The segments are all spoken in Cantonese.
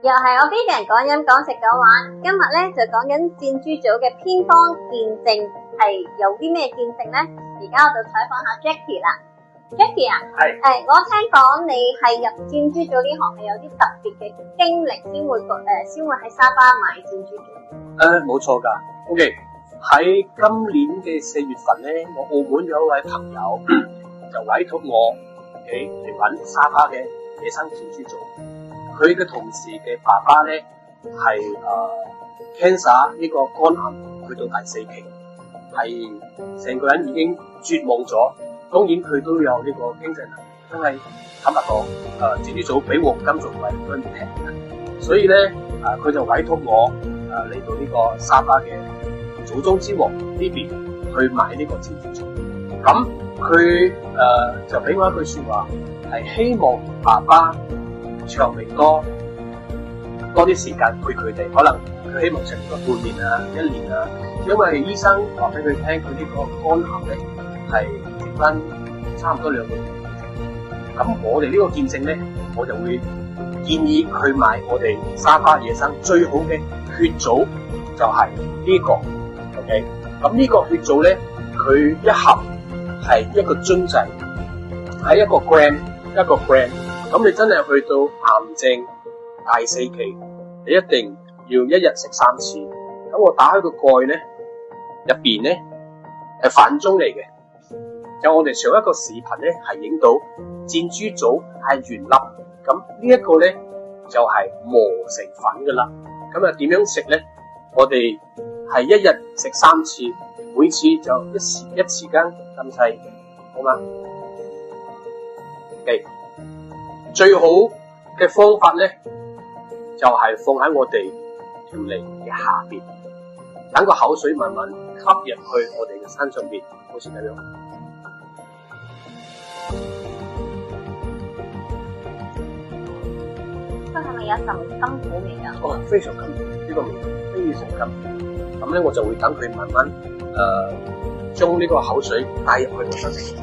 又係我 Vivian 講飲講食講玩，今日咧就講緊薦豬組嘅偏方見證係有啲咩見證咧？而家我就採訪下 Jackie 啦。Jackie 啊，係，我聽講你係入薦豬組呢行係有啲特別嘅經歷先會喺沙巴買薦豬組。冇錯㗎。OK， 喺今年嘅4月份咧，我澳門有一位朋友就委託我嚟揾沙巴嘅野生薦豬組。佢嘅同事嘅爸爸咧係cancer 呢個肝癌去到第4期，係成個人已經絕望咗。當然佢都有呢個經濟能力，因為坦白講，薦豬組比黃金仲貴，都唔平嘅。所以咧，佢就委託我嚟到呢個沙巴嘅祖宗之王呢邊去買呢個薦豬組。咁佢就俾我一句說話，係希望爸爸長命多啲時間陪佢哋，可能佢希望長命多半年啊、1年啊，因為醫生話俾佢聽，佢呢個肝癌咧係剩翻差唔多2年。咁我哋呢個見證咧，我就會建議佢買我哋沙巴野生最好嘅血組，就係呢個 OK。咁呢個血組咧，佢一盒係一個樽仔，係一個 gram。咁你真係去到癌症第4期，你一定要一日食3次。咁我打開個蓋咧，入邊咧係飯盅嚟嘅。就我哋上一個視頻咧係影到薦豬組係原粒，咁呢一個咧就係磨成粉噶啦。咁啊點樣食咧？我哋係一日食3次，每次就一匙羹咁細，好嗎？OK。最好嘅方法咧，就係放喺我哋條脷嘅下邊，等個口水慢慢吸入去我哋嘅身上邊，好似咁樣。佢係咪有陣甘苦味啊？哦，非常甘苦，呢個味道非常甘苦。咁咧，我就會等佢慢慢將呢個口水帶入去我身體。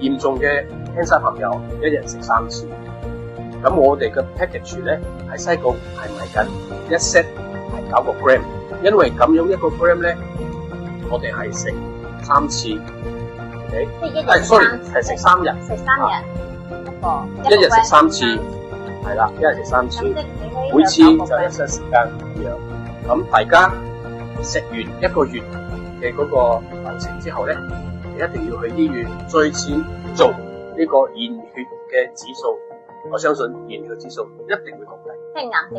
嚴重嘅cancer朋友一日食3次，咁我哋嘅 package 咧喺西貢係賣緊一 set 係9個 gram， 因為咁樣1個 gram 咧，我哋係食3次 ，OK？ 即係一日sorry 係食3日，食3日一日食3次，係啦，一日食3次，每次就1小時時間咁樣。咁大家食完1個月嘅嗰個流程之後咧，你一定要去醫院再次做呢個驗血嘅指數，我相信驗血指數一定會降低。即係癌症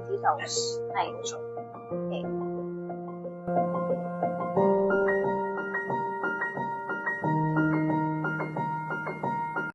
指數，係冇錯。Okay.